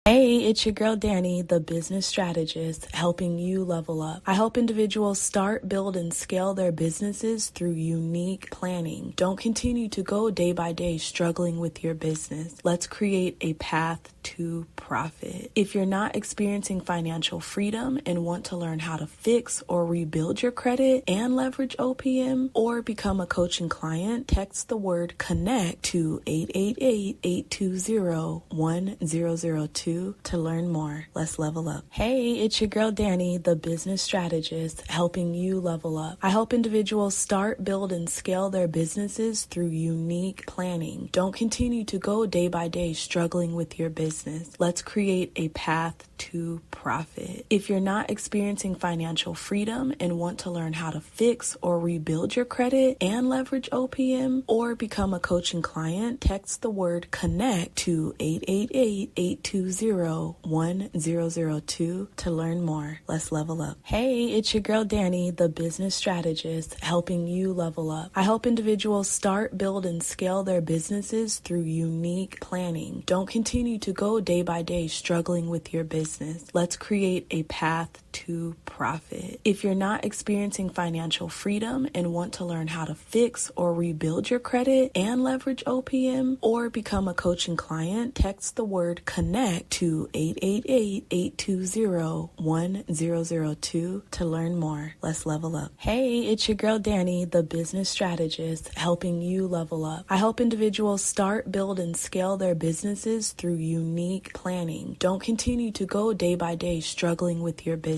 Hey, it's your girl Danii, the business strategist, helping you level up. I help individuals start, build, and scale their businesses through unique planning. Don't continue to go day by day struggling with your business. Let's create a path to profit. If you're not experiencing financial freedom and want to learn how to fix or rebuild your credit and leverage OPM or become a coaching client, text the word CONNECT to 888-820-1002 to learn more. Let's level up. Hey, it's your girl Danii, the business strategist, helping you level up. I help individuals start, build, and scale their businesses through unique planning. Don't continue to go day by day struggling with your business. Let's create a path to profit. If you're not experiencing financial freedom and want to learn how to fix or rebuild your credit and leverage OPM or become a coaching client, text the word CONNECT to 888-820-1002 to learn more. Let's level up. Hey, it's your girl Danii, the business strategist, helping you level up. I help individuals start, build, and scale their businesses through unique planning. Don't continue to go day by day struggling with your business. Let's create a path to profit. If you're not experiencing financial freedom and want to learn how to fix or rebuild your credit and leverage OPM or become a coaching client, text the word CONNECT to 888-820-1002 to learn more. Let's level up. Hey, it's your girl Danii, the business strategist, helping you level up. I help individuals start, build, and scale their businesses through unique planning. Don't continue to go day by day struggling with your business.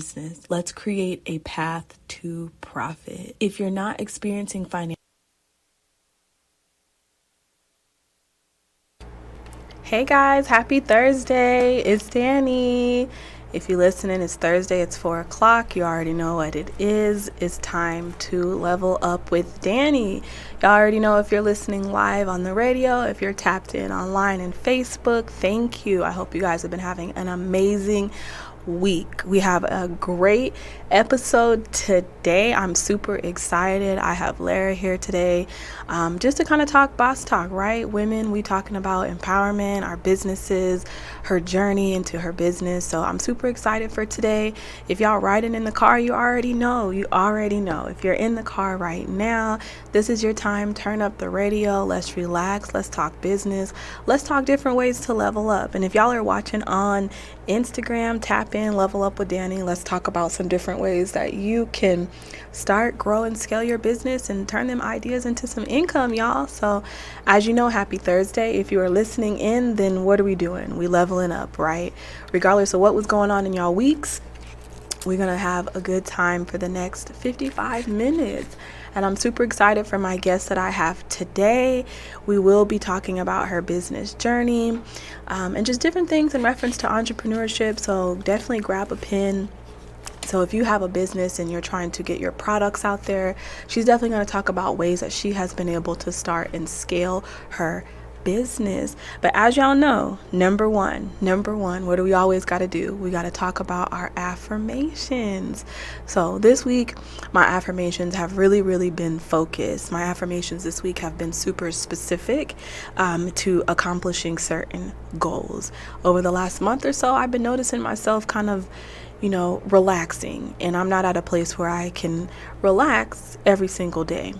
Let's create a path to profit. If you're not experiencing financial... Hey guys, happy Thursday. It's Danii. If you're listening, it's Thursday, it's 4 o'clock. You already know what it is. It's time to level up with Danii. Y'all already know if you're listening live on the radio, if you're tapped in online and Facebook, thank you. I hope you guys have been having an amazing week. We have a great episode today. I'm super excited. I have Lara here today just to kind of talk boss talk, right? Women, we talking about empowerment, our businesses, her journey into her business. So I'm super excited for today. If y'all riding in the car, you already know. If you're in the car right now, this is your time. Turn up the radio. Let's relax. Let's talk business. Let's talk different ways to level up. And if y'all are watching on Instagram, tap in, level up with Danii. Let's talk about some different ways that you can start, grow, and scale your business and turn them ideas into some income, y'all. So as you know, happy Thursday. If you are listening in, then what are we doing? We leveling up, right? Regardless of what was going on in y'all weeks, we're going to have a good time for the next 55 minutes. And I'm super excited for my guest that I have today. We will be talking about her business journey and just different things in reference to entrepreneurship. So definitely grab a pen. So if you have a business and you're trying to get your products out there, she's definitely going to talk about ways that she has been able to start and scale her business. But as y'all know, number one, what do we always got to do? We got to talk about our affirmations. So this week, my affirmations have really been focused. My affirmations this week have been super specific to accomplishing certain goals. Over the last month or so, I've been noticing myself kind of relaxing, and I'm not at a place where I can relax every single day.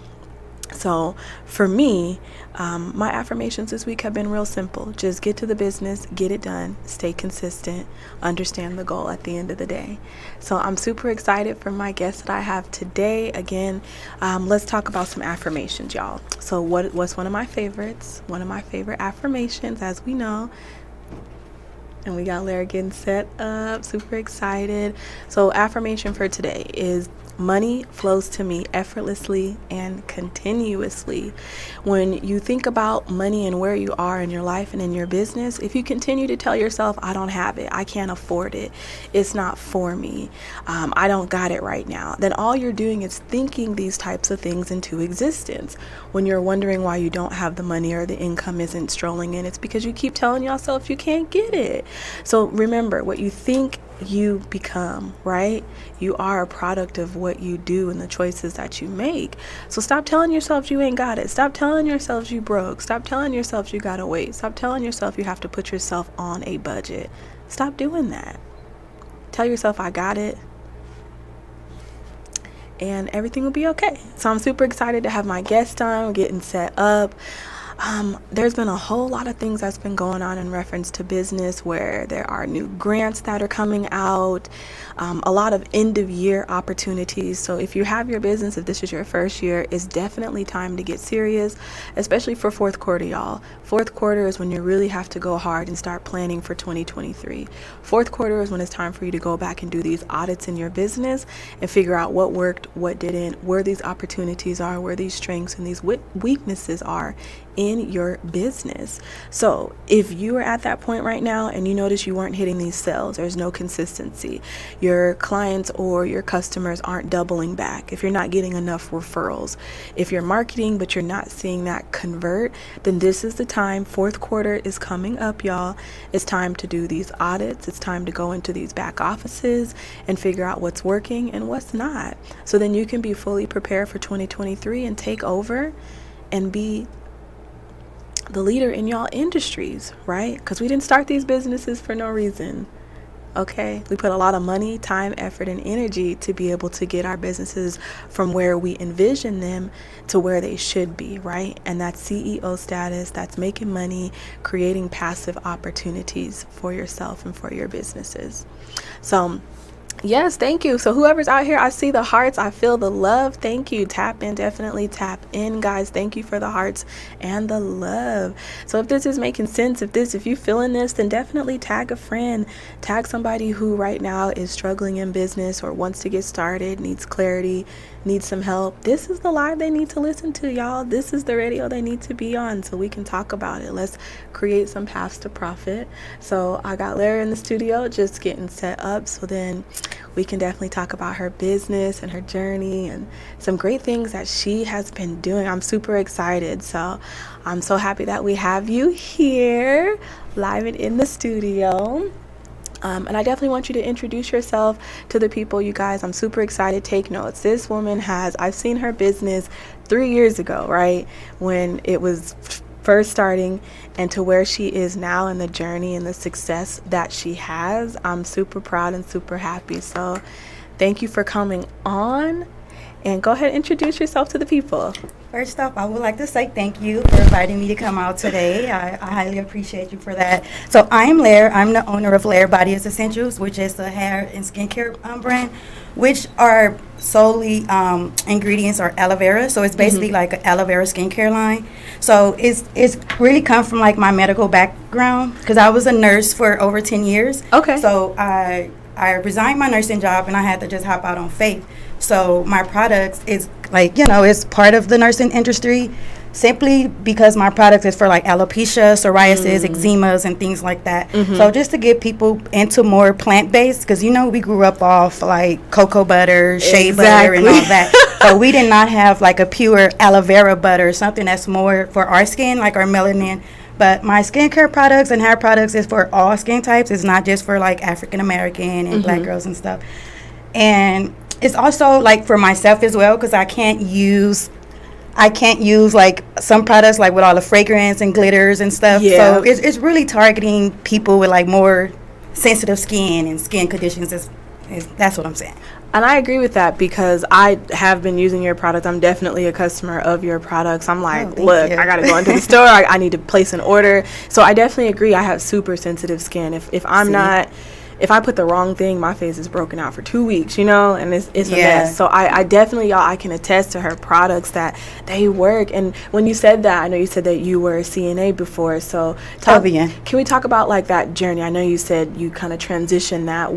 So for me, my affirmations this week have been real simple. Just get to the business, get it done, stay consistent, understand the goal at the end of the day. So I'm super excited for my guest that I have today. Again, let's talk about some affirmations, y'all. So what's one of my favorites? One of my favorite affirmations, as we know. And we got Lara getting set up, super excited. So affirmation for today is money flows to me effortlessly and continuously. When you think about money and where you are in your life and in your business, if you continue to tell yourself, I don't have it, I can't afford it, it's not for me, I don't got it right now, then all you're doing is thinking these types of things into existence. When you're wondering why you don't have the money or the income isn't strolling in, it's because you keep telling yourself you can't get it. So remember, what you think you become, right? You are a product of what you do and the choices that you make. So stop telling yourself you ain't got it. Stop telling yourself you broke. Stop telling yourself you gotta wait. Stop telling yourself you have to put yourself on a budget. Stop doing that. Tell yourself, I got it, and everything will be okay. So I'm super excited to have my guest on, getting set up. There's been a whole lot of things that's been going on in reference to business, where there are new grants that are coming out, a lot of end of year opportunities. So if you have your business, if this is your first year, it's definitely time to get serious, especially for fourth quarter, y'all. Fourth quarter is when you really have to go hard and start planning for 2023. Fourth quarter is when it's time for you to go back and do these audits in your business and figure out what worked, what didn't, where these opportunities are, where these strengths and these weaknesses are in your business. So if you are at that point right now and you notice you weren't hitting these sales, there's no consistency, your clients or your customers aren't doubling back, if you're not getting enough referrals, if you're marketing but you're not seeing that convert, then this is the time. Fourth quarter is coming up, y'all. It's time to do these audits. It's time to go into these back offices and figure out what's working and what's not, so then you can be fully prepared for 2023 and take over and be the leader in y'all industries, right? Because we didn't start these businesses for no reason. Okay, we put a lot of money, time, effort, and energy to be able to get our businesses from where we envision them to where they should be, right? And that's CEO status, that's making money, creating passive opportunities for yourself and for your businesses. So yes, thank you. So whoever's out here, I see the hearts, I feel the love. Thank you. Tap in, definitely tap in, guys. Thank you for the hearts and the love. So if this is making sense, if you feeling this, then definitely tag a friend, tag somebody who right now is struggling in business or wants to get started, needs clarity, needs some help. This is the live they need to listen to, y'all. This is the radio they need to be on, so we can talk about it. Let's create some paths to profit. So I got Larry in the studio just getting set up, so then we can definitely talk about her business and her journey and some great things that she has been doing. I'm super excited. So I'm so happy that we have you here live and in the studio. And I definitely want you to introduce yourself to the people, you guys. I'm super excited. Take notes. This woman I've seen her business 3 years ago, right? When it was first starting, and to where she is now and the journey and the success that she has. I'm super proud and super happy. So thank you for coming on, and go ahead and introduce yourself to the people. First off, I would like to say thank you for inviting me to come out today. I highly appreciate you for that. So I'm Lair. I'm the owner of Lair Body Essentials, which is a hair and skincare brand, which are solely ingredients are aloe vera. So it's basically like an aloe vera skincare line. So it's really come from like my medical background, because I was a nurse for over 10 years. Okay. So I resigned my nursing job and I had to just hop out on faith. So my products is like, it's part of the nursing industry, simply because my product is for like alopecia, psoriasis, eczemas, and things like that. So just to get people into more plant-based, because we grew up off like cocoa butter, shea butter, and all that. So we did not have like a pure aloe vera butter, something that's more for our skin, like our melanin. But my skincare products and hair products is for all skin types. It's not just for like African American and black girls and stuff. And it's also like for myself as well, because I can't use like some products like with all the fragrance and glitters and stuff. Yeah. So it's really targeting people with like more sensitive skin and skin conditions. That's what I'm saying. And I agree with that, because I have been using your product. I'm definitely a customer of your products. I'm like, look, I got to go into the store. I need to place an order. So I definitely agree. I have super sensitive skin. If I put the wrong thing, my face is broken out for 2 weeks, and it's a mess. So I definitely, y'all, I can attest to her products that they work. And when you said that, I know you said that you were a CNA before. So can we talk about like that journey? I know you said you kind of transitioned that.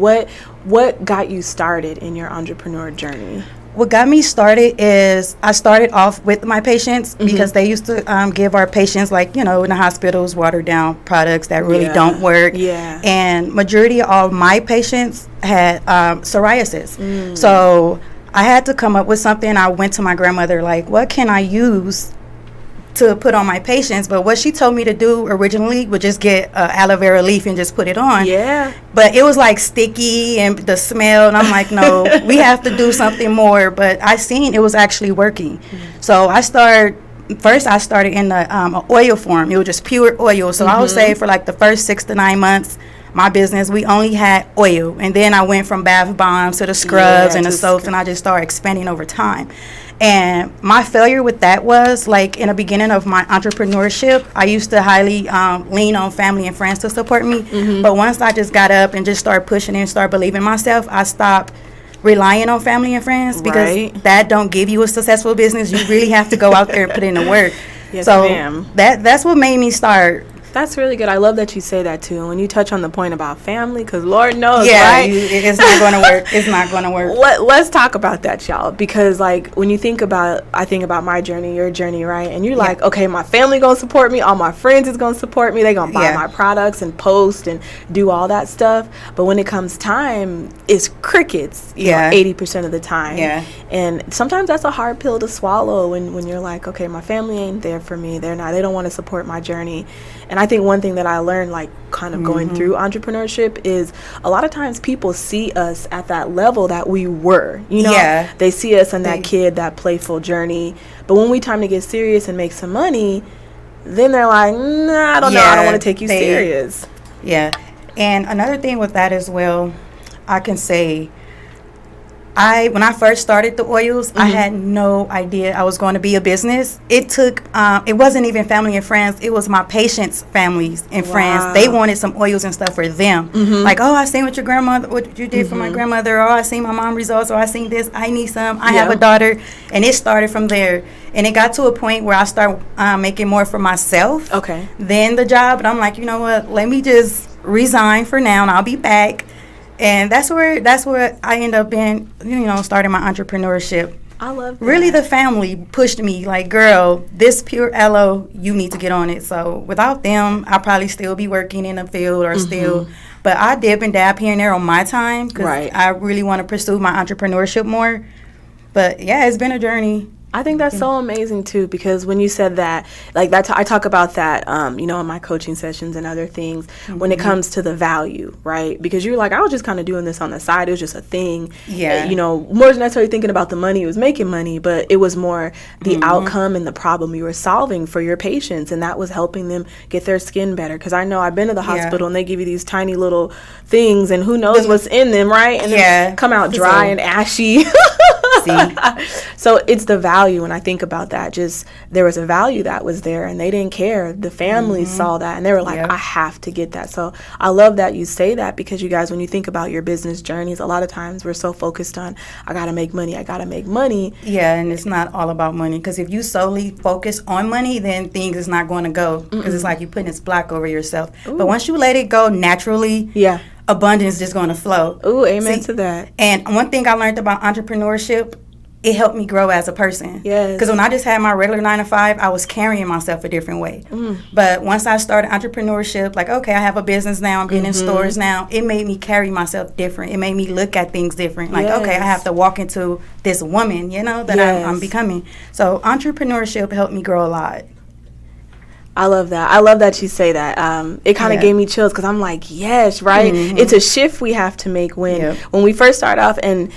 What got you started in your entrepreneur journey? What got me started is I started off with my patients, because they used to give our patients, like, in the hospitals, watered down products that really don't work. Yeah. And majority of all my patients had psoriasis. So I had to come up with something. I went to my grandmother, like, what can I use to put on my patients? But what she told me to do originally was just get aloe vera leaf and just put it on. Yeah. But it was like sticky and the smell, and I'm like, no, we have to do something more. But I seen it was actually working. So I started in the oil form. It was just pure oil. So I would say for like the first 6 to 9 months, my business, we only had oil. And then I went from bath bombs to the scrubs and the soaps, and I just started expanding over time. And my failure with that was, like, in the beginning of my entrepreneurship, I used to highly lean on family and friends to support me. But once I just got up and just started pushing and started believing myself, I stopped relying on family and friends, because that don't give you a successful business. You really have to go out there and put in the work. Yes, so ma'am. That's what made me start. That's really good. I love that you say that, too. And when you touch on the point about family, because Lord knows, right? It's not going to work. It's not going to work. Let's talk about that, y'all. Because, like, when you think about, I think about my journey, your journey, right? And you're like, okay, my family going to support me. All my friends is going to support me. They going to buy my products and post and do all that stuff. But when it comes time, it's crickets, you know, 80% of the time. Yeah. And sometimes that's a hard pill to swallow when you're like, okay, my family ain't there for me. They don't want to support my journey. And I think one thing that I learned, like, kind of going through entrepreneurship is a lot of times people see us at that level that we were, you know, they see us in that kid, that playful journey. But when we time to get serious and make some money, then they're like, nah, I don't know. I don't want to take you serious. Yeah. And another thing with that as well, I can say, when I first started the oils, I had no idea I was going to be a business. It took, it wasn't even family and friends. It was my patients' families and friends. They wanted some oils and stuff for them. Like, oh, I seen what your grandmother, what you did for my grandmother, or I seen my mom results, or I seen this. I need some. I have a daughter. And it started from there. And it got to a point where I started making more for myself than the job. And I'm like, you know what? Let me just resign for now, and I'll be back. And that's where I end up being, you know, starting my entrepreneurship. I love that. Really, the family pushed me, like, girl, this pure aloe, you need to get on it. So without them, I'll probably still be working in the field or still. But I dip and dab here and there on my time, because I really want to pursue my entrepreneurship more. But, yeah, it's been a journey. I think that's so amazing, too, because when you said that, like, I talk about that, you know, in my coaching sessions and other things, when it comes to the value, right? Because you're like, I was just kind of doing this on the side. It was just a thing. Yeah. You know, more than necessarily thinking about the money. It was making money, but it was more the outcome and the problem you were solving for your patients, and that was helping them get their skin better. Because I know I've been to the hospital, and they give you these tiny little things, and who knows what's in them, right? And then come out dry and ashy. So it's the value, and I think about that. Just there was a value that was there, and they didn't care. The families saw that, and they were like, I have to get that. So I love that you say that, because you guys, when you think about your business journeys, a lot of times we're so focused on, I gotta make money. Yeah, and it's not all about money, because if you solely focus on money, then things is not going to go, because it's like you're putting this block over yourself. But once you let it go naturally, abundance is just going to flow. Ooh, amen to that. And one thing I learned about entrepreneurship, it helped me grow as a person. Yes. Because when I just had my regular 9 to 5, I was carrying myself a different way. But once I started entrepreneurship, like, okay, I have a business now, I'm getting in stores now, it made me carry myself different. It made me look at things different. Like, okay, I have to walk into this woman, you know, that I'm becoming. So entrepreneurship helped me grow a lot. I love that. I love that you say that. It kind of gave me chills, because I'm like, yes, right? It's a shift we have to make when we first start off, and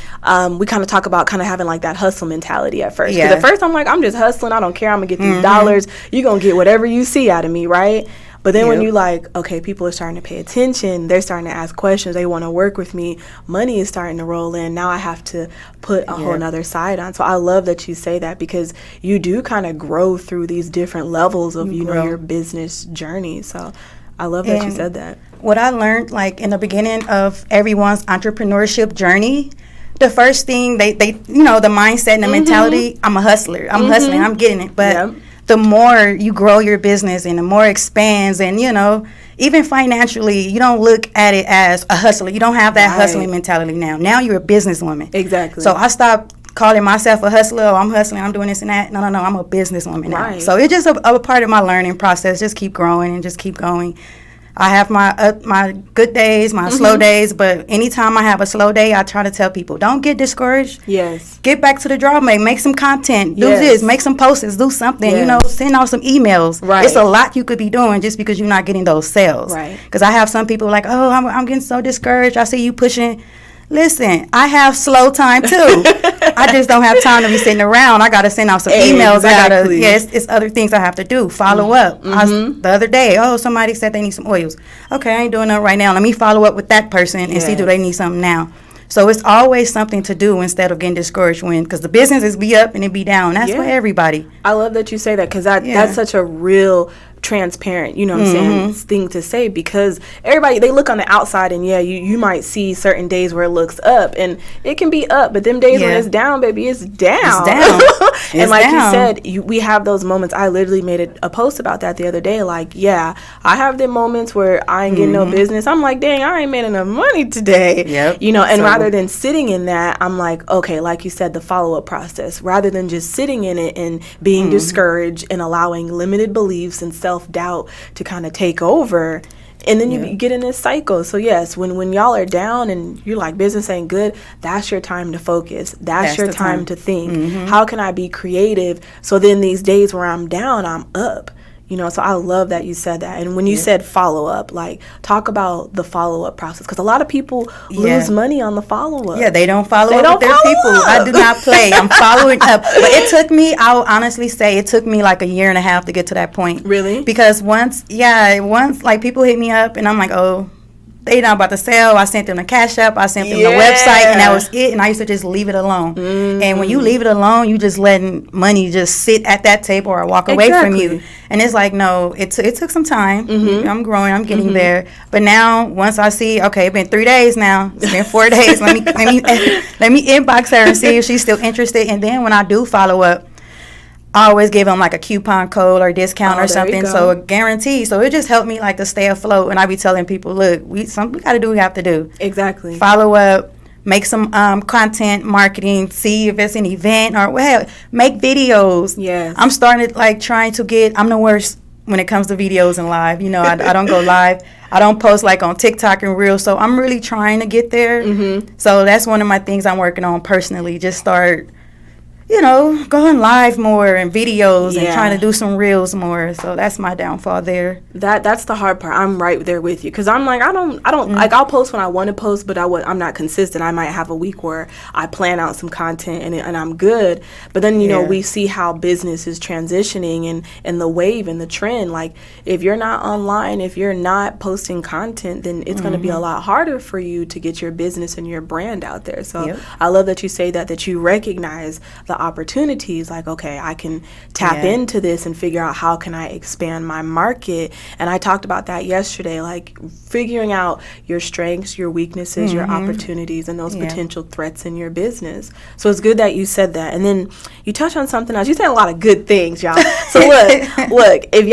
we kind of talk about kind of having like that hustle mentality at first. Because at first I'm like, I'm just hustling. I don't care. I'm going to get these dollars. You're going to get whatever you see out of me, right? But then when you like, okay, people are starting to pay attention, they're starting to ask questions, they want to work with me, money is starting to roll in, now I have to put a whole nother side on. So I love that you say that, because you do kind of grow through these different levels of, you know, your business journey. So I love that you said that. What I learned, like, in the beginning of everyone's entrepreneurship journey, the first thing they you know, the mindset and the mentality, I'm a hustler. I'm hustling, I'm getting it. But the more you grow your business and the more it expands, and, you know, even financially, you don't look at it as a hustler. You don't have that hustling mentality now. Now you're a businesswoman. Exactly. So I stopped calling myself a hustler. Oh, I'm hustling, I'm doing this and that. No, I'm a businesswoman now. So it's just a part of my learning process. Just keep growing and just keep going. I have my good days, my slow days, but anytime I have a slow day, I try to tell people, don't get discouraged. Yes. Get back to the drawing, make some content, do this, make some posts, do something, you know, send out some emails. Right. It's a lot you could be doing just because you're not getting those sales. Right. Because I have some people like, oh, I'm getting so discouraged. I see you pushing Listen, I have slow time too. I just don't have time to be sitting around. I got to send out some emails. Exactly. It's other things I have to do. Follow up. The other day, somebody said they need some oils. Okay, I ain't doing that right now. Let me follow up with that person and see do they need something now. So it's always something to do instead of getting discouraged because the business is be up and it be down. That's for everybody. I love that you say that because that's such a real transparent, you know what I'm saying, thing to say, because everybody, they look on the outside and you might see certain days where it looks up and it can be up, but them days when it's down, baby, it's down. It's down. And like you said, we have those moments. I literally made a post about that the other day. Like, I have the moments where I ain't getting no business. I'm like, dang, I ain't made enough money today. Yep. You know, and rather than sitting in that, I'm like, okay, like you said, the follow-up process, rather than just sitting in it and being discouraged and allowing limited beliefs and self-doubt to kind of take over, and then you get in this cycle. So yes, when y'all are down and you're like, business ain't good, that's your time to focus. That's your time to think, how can I be creative, so then these days where I'm down, I'm up. You know, so I love that you said that. And when you said follow up, like, talk about the follow up process, because a lot of people lose money on the follow up. Yeah, they don't follow up with their people. I do not play. I'm following up. But it took me, I'll honestly say, it took me like a year and a half to get to that point. Really? Because once like people hit me up and I'm like, oh, they not about to sell. I sent them the Cash App. I sent them the website, and that was it. And I used to just leave it alone. And when you leave it alone, you just letting money just sit at that table or walk away from you. And it's like, no, it took some time. I'm growing. I'm getting there. But now, once I see, okay, it's been 3 days now. It's been 4 days. Let me inbox her and see if she's still interested. And then when I do follow up, I always give them like a coupon code or discount or something, so a guarantee. So it just helped me like to stay afloat. And I be telling people, look, we got to do what we have to do. Exactly. Follow up, make some content marketing, see if it's an event or make videos. Yes. I'm starting to I'm the worst when it comes to videos and live. You know, I don't go live. I don't post like on TikTok and Reels. So I'm really trying to get there. So that's one of my things I'm working on personally. Just start, going live more and videos and trying to do some reels more. So that's my downfall there. That's the hard part. I'm right there with you, because I'm like, I don't like, I'll post when I want to post, but I'm not consistent. I might have a week where I plan out some content and I'm good, but then we see how business is transitioning and the wave and the trend. Like, if you're not online, if you're not posting content, then it's going to be a lot harder for you to get your business and your brand out there. So I love that you say that you recognize the opportunities, like, okay, I can tap into this and figure out how can I expand my market. And I talked about that yesterday, like figuring out your strengths, your weaknesses, your opportunities, and those potential threats in your business. So it's good that you said that. And then you touched on something else. You said a lot of good things, y'all. So look, if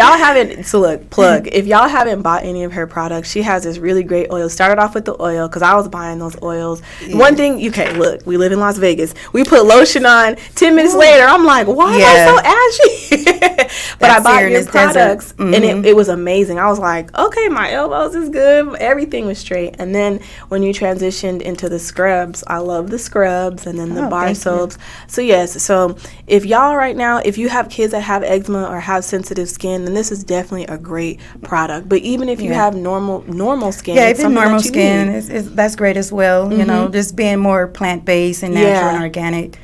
y'all haven't bought any of her products, she has this really great oil. Started off with the oil, because I was buying those oils. One thing, look, we live in Las Vegas. We put lotion on. 10 minutes later, I'm like, why am I so ashy? But I bought your products, and it was amazing. I was like, okay, my elbows is good. Everything was straight. And then when you transitioned into the scrubs, I love the scrubs, and then the bar soaps. So yes, so if y'all right now, if you have kids that have eczema or have sensitive skin, then this is definitely a great product. But even if you have normal skin, if it's normal skin, that's great as well. Just being more plant-based and natural and organic.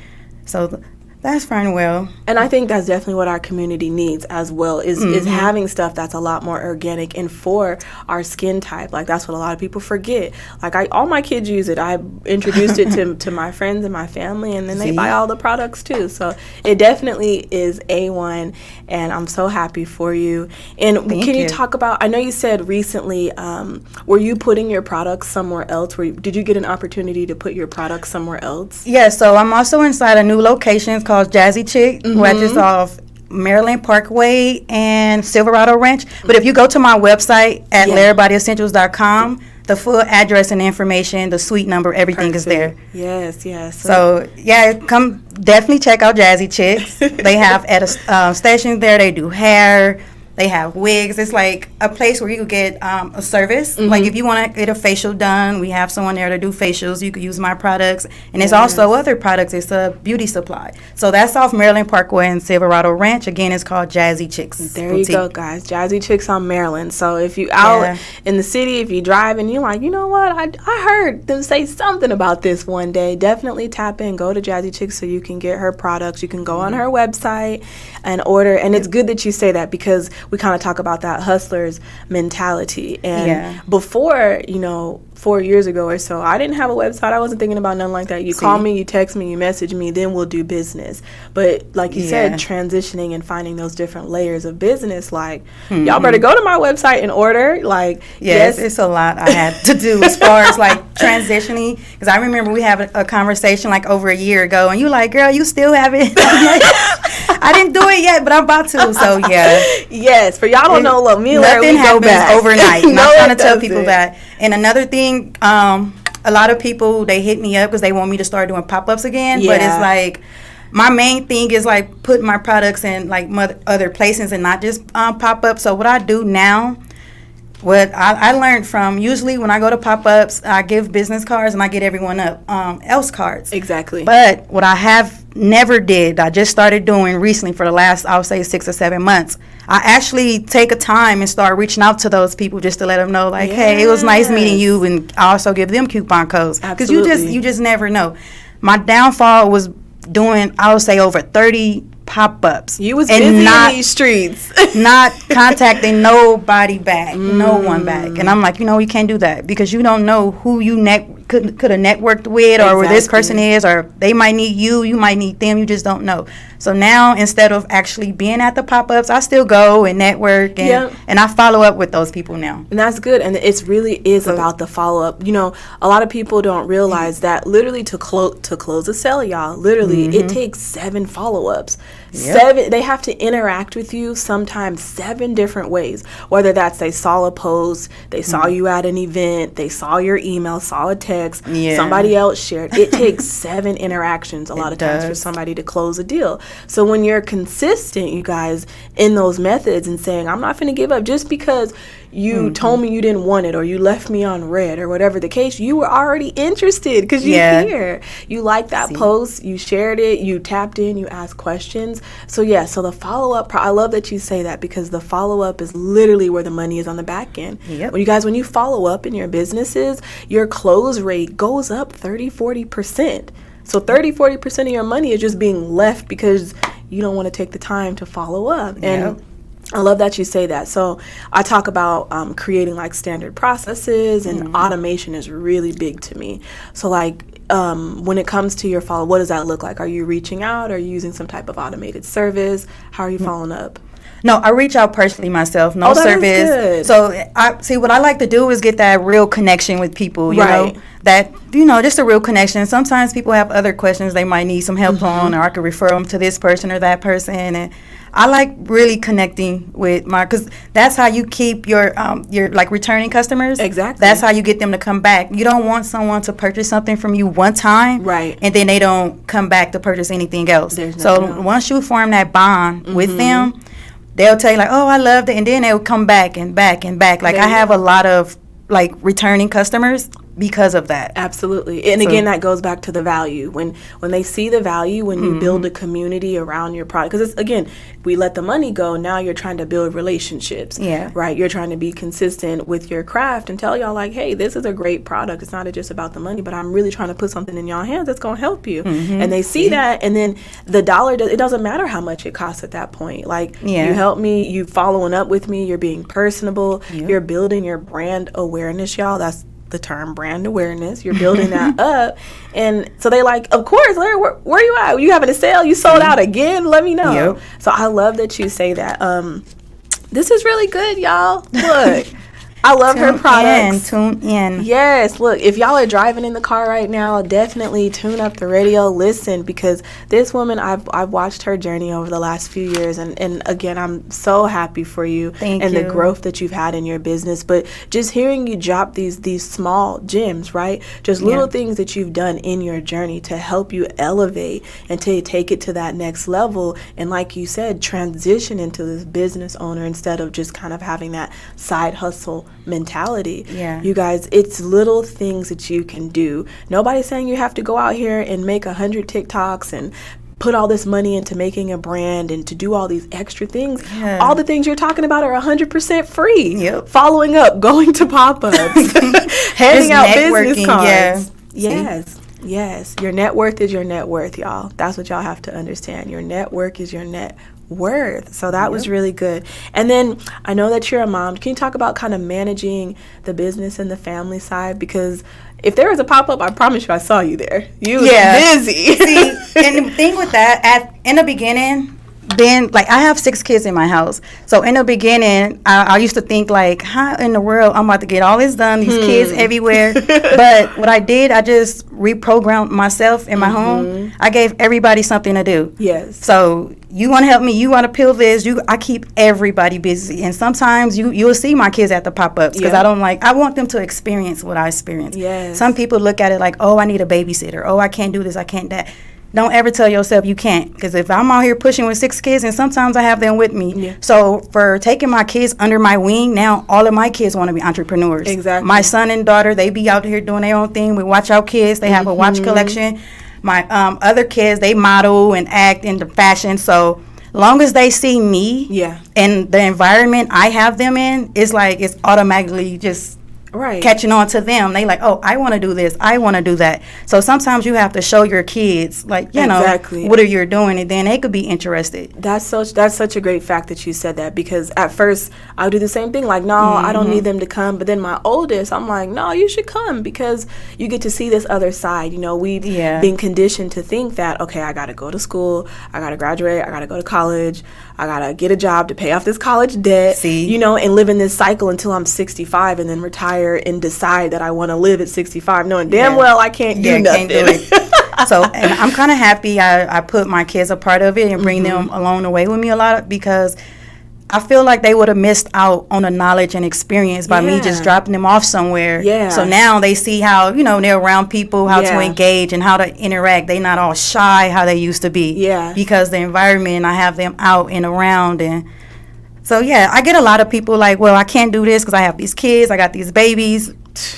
So that's fine. Well, and I think that's definitely what our community needs as well, is having stuff that's a lot more organic and for our skin type. Like, that's what a lot of people forget. Like, all my kids use it. I introduced it to my friends and my family, and then they buy all the products too. So it definitely is A1, and I'm so happy for you. And can you talk about, I know you said recently, were you putting your products somewhere else? Did you get an opportunity to put your products somewhere else? Yeah, so I'm also inside a new location called Jazzychicks, which is off Maryland Parkway and Silverado Ranch. But if you go to my website at LarryBodyEssentials.com, the full address and information, the suite number, everything is there. Yes. So come definitely check out Jazzychicks. They have at a station there. They do hair, They have wigs. It's like a place where you could get a service. Mm-hmm. Like if you want to get a facial done, we have someone there to do facials. You could use my products. And it's also other products. It's a beauty supply. So that's off Maryland Parkway in Silverado Ranch. Again, it's called Jazzy Chicks. There you go, guys. Jazzy Chicks on Maryland. So if you out in the city, if you drive and you're like, you know what, I heard them say something about this one day, definitely tap in, go to Jazzy Chicks so you can get her products. You can go on her website and order. And it's good that you say that, because we kind of talk about that hustler's mentality. And before, 4 years ago or so, I didn't have a website. I wasn't thinking about nothing like that. You call me, you text me, you message me, then we'll do business. But like you said, transitioning and finding those different layers of business, like, y'all better go to my website and order. Like, yes, it's a lot I had to do as far as like transitioning. Because I remember we had a conversation like over a year ago, and you like, girl, you still have it? I didn't do it yet, but I'm about to. So yeah. Yes, for y'all don't know, look, me and Larry, nothing we go happens back overnight. And I'm trying to tell people that. And another thing, a lot of people, they hit me up because they want me to start doing pop-ups again. But it's like, my main thing is like putting my products in like other places and not just pop-ups. So what I do now, what I learned from, usually when I go to pop-ups, I give business cards and I get everyone else cards. Exactly. But what I have never did, I just started doing recently for the last, I would say 6 or 7 months, I actually take a time and start reaching out to those people just to let them know, like, hey, it was nice meeting you, and I also give them coupon codes. Because you just never know. My downfall was doing, I would say, over 30 pop-ups. You was busy in these streets. Not contacting nobody back, no one back. And I'm like, you can't do that, because you don't know who you could have networked with, or where this person is, or they might need you might need them, you just don't know. So now, instead of actually being at the pop-ups, I still go and network, and I follow up with those people now. And that's good. And it really is about the follow-up. A lot of people don't realize that literally to close a sale, y'all, literally, it takes 7 follow-ups. 7, they have to interact with you sometimes 7 different ways. Whether that's they saw a post, they saw you at an event, they saw your email, saw a text, somebody else shared. It takes 7 interactions a lot of times for somebody to close a deal. So when you're consistent, you guys, in those methods and saying, I'm not going to give up just because you told me you didn't want it, or you left me on red, or whatever the case, you were already interested because you're here. You liked that post, you shared it, you tapped in, you asked questions. So so the follow-up, I love that you say that, because the follow-up is literally where the money is on the back end. When you follow up in your businesses, your close rate goes up 30-40%. So 30-40% of your money is just being left because you don't want to take the time to follow up. And I love that you say that. So I talk about creating like standard processes, and automation is really big to me. So like when it comes to your follow, what does that look like? Are you reaching out? Are you using some type of automated service? How are you following up? No, I reach out personally myself. No service. Good. So I see, what I like to do is get that real connection with people. You know, that just a real connection. Sometimes people have other questions they might need some help on, or I could refer them to this person or that person. And I like really connecting with because that's how you keep your like returning customers. Exactly. That's how you get them to come back. You don't want someone to purchase something from you one time, and then they don't come back to purchase anything else. So once you form that bond with them, they'll tell you like, oh, I loved it, and then they'll come back and back and back. Like I have a lot of like returning customers because of that. Absolutely. And again, that goes back to the value. When they see the value, when you build a community around your product, because it's, again, we let the money go, now you're trying to build relationships. Right? You're trying to be consistent with your craft and tell y'all like, hey, this is a great product. It's not just about the money, but I'm really trying to put something in y'all hands that's going to help you. And they see that, and then the dollar, it doesn't matter how much it costs at that point. Like, you help me, you following up with me, you're being personable, you're building your brand awareness, y'all. That's the term, brand awareness. You're building that up. And so they like, of course, Larry, where you at? You having a sale? You sold out again? Let me know. So I love that you say that. This is really good, y'all. Look, I love her products. Tune in. Yes, look, if y'all are driving in the car right now, definitely tune up the radio, listen, because this woman, I've watched her journey over the last few years, and again, I'm so happy for you. Thank and you. the growth that you've had in your business. But just hearing you drop these small gems, right? Just little things that you've done in your journey to help you elevate and to take it to that next level, and like you said, transition into this business owner instead of just kind of having that side hustle mentality. Yeah. You guys, it's little things that you can do. Nobody's saying you have to go out here and make 100 TikToks and put all this money into making a brand and to do all these extra things. Yeah. All the things you're talking about are 100% free. Yep. Following up, going to pop-ups, handing out business cards. Yeah. Yes. Your net worth is your net worth, y'all. That's what y'all have to understand. Your network is your net worth. So that was really good. And then I know that you're a mom. Can you talk about kind of managing the business and the family side? Because if there was a pop-up, I promise you I saw you there. You was busy. See, and the thing with that, in the beginning, then, like, I have 6 kids in my house. So in the beginning, I used to think, like, how in the world I'm about to get all this done, these kids everywhere. But what I did, I just reprogrammed myself in my home. I gave everybody something to do. Yes. So you want to help me, you want to peel this, I keep everybody busy. And sometimes you'll see my kids at the pop-ups because I want them to experience what I experienced. Yes. Some people look at it like, oh, I need a babysitter. Oh, I can't do this, I can't that. Don't ever tell yourself you can't, because if I'm out here pushing with 6 kids, and sometimes I have them with me. Yeah. So for taking my kids under my wing, now all of my kids want to be entrepreneurs. Exactly. My son and daughter, they be out here doing their own thing. We watch our kids. They have a watch collection. My other kids, they model and act in the fashion. So long as they see me and the environment I have them in, it's like it's automatically just catching on to them. They like, oh, I want to do this, I want to do that. So sometimes you have to show your kids, like, you know, what are you doing, and then they could be interested. That's such a great fact that you said that, because at first I'll do the same thing, like, no, I don't need them to come. But then my oldest, I'm like, no, you should come, because you get to see this other side. You know, we've been conditioned to think that, okay, I got to go to school, I got to graduate, I got to go to college, I got to get a job to pay off this college debt, you know, and live in this cycle until I'm 65 and then retire and decide that I want to live at 65, knowing damn well I can't do nothing. Can't do it. So, and I'm kind of happy I put my kids a part of it and bring them along the way with me a lot, because I feel like they would have missed out on the knowledge and experience by me just dropping them off somewhere. Yeah. So now they see how, you know, they're around people, how to engage and how to interact. They're not all shy how they used to be. Yeah. Because the environment, I have them out and around. And so, yeah, I get a lot of people like, well, I can't do this because I have these kids, I got these babies.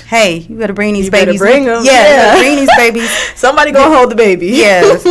Hey, you better bring these babies. Bring them. Yeah, bring these babies. Somebody go hold the baby. Yes.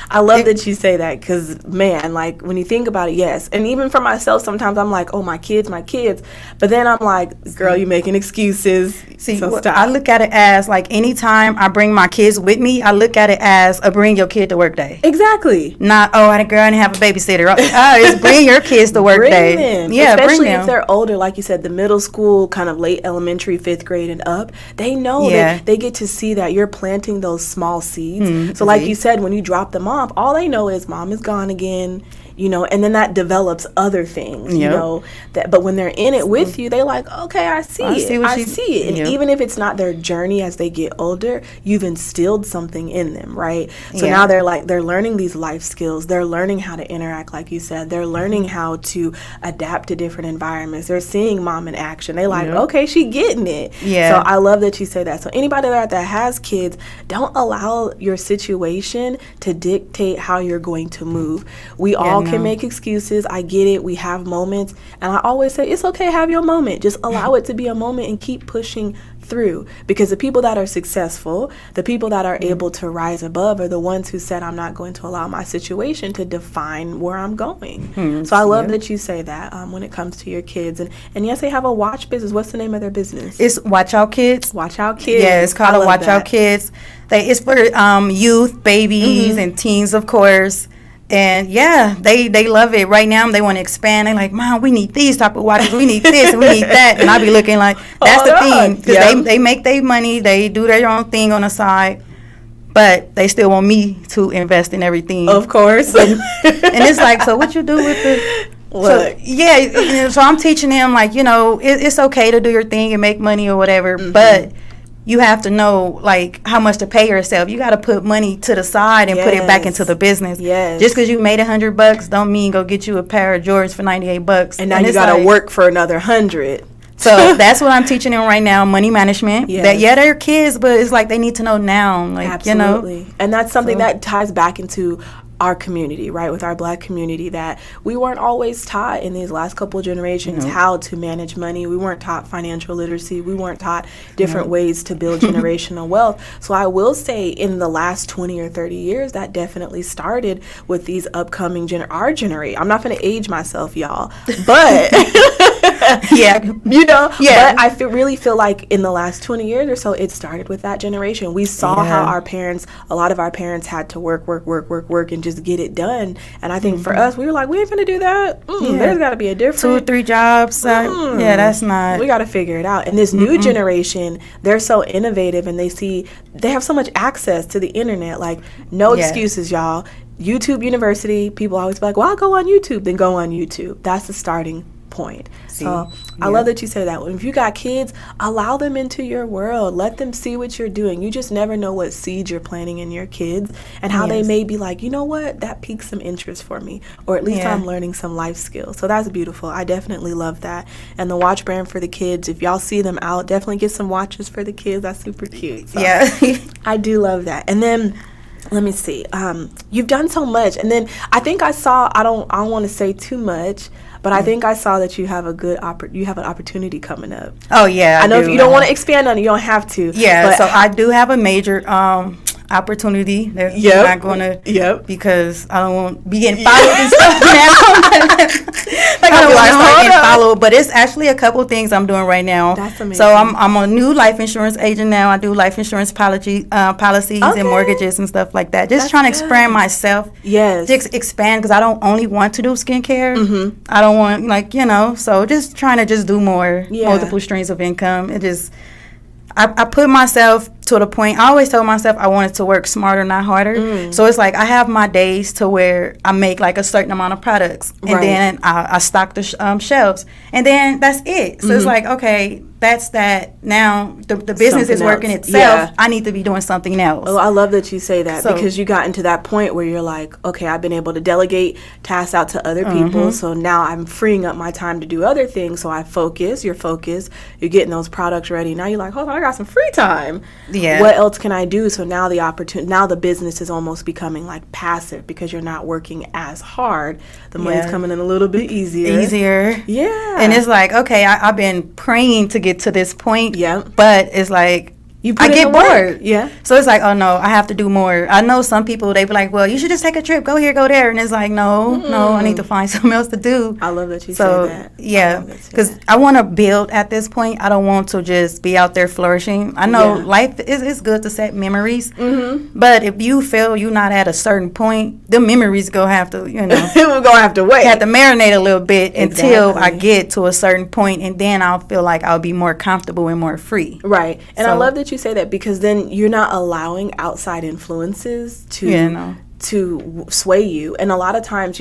I love that you say that, because, man, like, when you think about it, yes. And even for myself, sometimes I'm like, oh, my kids. But then I'm like, girl, you're making excuses. See, so stop. I look at it as, like, anytime I bring my kids with me, I look at it as a bring your kid to work day. Exactly. Not, oh, I didn't have a babysitter. It's bring your kids to work day. Bring them. Yeah, especially bring them. If they're older, like you said, the middle school, kind of late elementary, 5th grade and up, they know that they get to see that you're planting those small seeds. So like you said, when you drop them off, all they know is mom is gone again, you know, and then that develops other things, you know, but when they're in it with you, they like, okay, I see it. And even if it's not their journey as they get older, you've instilled something in them, right? So now they're learning these life skills. They're learning how to interact, like you said. They're learning how to adapt to different environments. They're seeing mom in action. They like, okay, she getting it. Yeah. So I love that you say that. So anybody that has kids, don't allow your situation to dictate how you're going to move. We all can make excuses. I get it. We have moments. And I always say, it's okay, have your moment. Just allow it to be a moment and keep pushing through, because the people that are successful, the people that are able to rise above, are the ones who said, I'm not going to allow my situation to define where I'm going. So I love that you say that when it comes to your kids. And yes, they have a watch business. What's the name of their business? It's Watch Out Kids. Watch Out Kids. Yeah, it's called Watch Out Kids. It's for youth, babies, and teens, of course. And yeah, they love it. Right now, they want to expand. They're like, Mom, we need these type of watches. We need this and we need that. And I be looking like, that's the thing. Because they make their money. They do their own thing on the side. But they still want me to invest in everything. Of course. And it's like, so what you do with the Look. So I'm teaching them, like, it's okay to do your thing and make money or whatever, but you have to know, like, how much to pay yourself. You got to put money to the side and put it back into the business. Yes. Just because you made $100 don't mean go get you a pair of Jordans for $98. And now you got to work for another $100. So that's what I'm teaching them right now, money management. Yes. They're kids, but it's like they need to know now. Like, absolutely. And that's something that ties back into our community, right, with our Black community, that we weren't always taught in these last couple of generations how to manage money. We weren't taught financial literacy. We weren't taught different ways to build generational wealth. So I will say in the last 20 or 30 years, that definitely started with these upcoming our generation. I'm not going to age myself, y'all, but but I really feel like in the last 20 years or so, it started with that generation. We saw how a lot of our parents had to work, and just get it done. And I think for us, we were like, we ain't finna do that. There's got to be a different 2 or 3 jobs. That's not. We got to figure it out. And this new generation, they're so innovative, and they have so much access to the internet. Like, no excuses, y'all. YouTube University, people always be like, well, I'll go on YouTube. Then go on YouTube. That's the starting point. So I love that you say that. If you got kids, allow them into your world. Let them see what you're doing. You just never know what seeds you're planting in your kids and how they may be like, you know what, that piques some interest for me, or at least I'm learning some life skills. So that's beautiful. I definitely love that. And the watch brand for the kids, if y'all see them out, definitely get some watches for the kids. That's super cute. So I do love that. And then let me see. You've done so much. And then I think I saw, I don't want to say too much, but I think I saw that you have you have an opportunity coming up. Oh, yeah. I know if you don't want to expand on it, you don't have to. Yeah, but so I do have a major opportunity that I'm not going to, because I don't want to be getting followed and stuff now. Like, I don't want to start getting followed, but it's actually a couple things I'm doing right now. That's amazing. So I'm a new life insurance agent now. I do life insurance policies and mortgages and stuff like that. Just trying to expand myself. Yes. Just expand, because I don't only want to do skincare. I don't want, so just trying to just do more, multiple streams of income. It just, I put myself to the point. I always tell myself I wanted to work smarter, not harder. So it's like I have my days to where I make like a certain amount of products, and then I stock the shelves, and then that's it. So it's like, okay, that's that. Now the business something is working else. Itself. I need to be doing something else. Oh, I love that you say that, because you got into that point where you're like, okay, I've been able to delegate tasks out to other people, so now I'm freeing up my time to do other things. So I focus. You're focused. You're getting those products ready. Now you're like, hold on, I got some free time. What else can I do? So now the business is almost becoming like passive, because you're not working as hard. The money's coming in a little bit easier. Yeah. And it's like, okay, I've been praying to get to this point. But it's like, I get bored. So it's like, oh no, I have to do more. I know some people, they be like, well, you should just take a trip, go here, go there. And it's like, no, I need to find something else to do. I love that you say that. Yeah, because I want to build at this point. I don't want to just be out there flourishing. I know life is good to set memories, but if you feel you're not at a certain point, the memories go have to, we're going to have to wait. Have to marinate a little bit until I get to a certain point, and then I'll feel like I'll be more comfortable and more free. Right. And I love that you say that, because then you're not allowing outside influences to sway you. And a lot of times,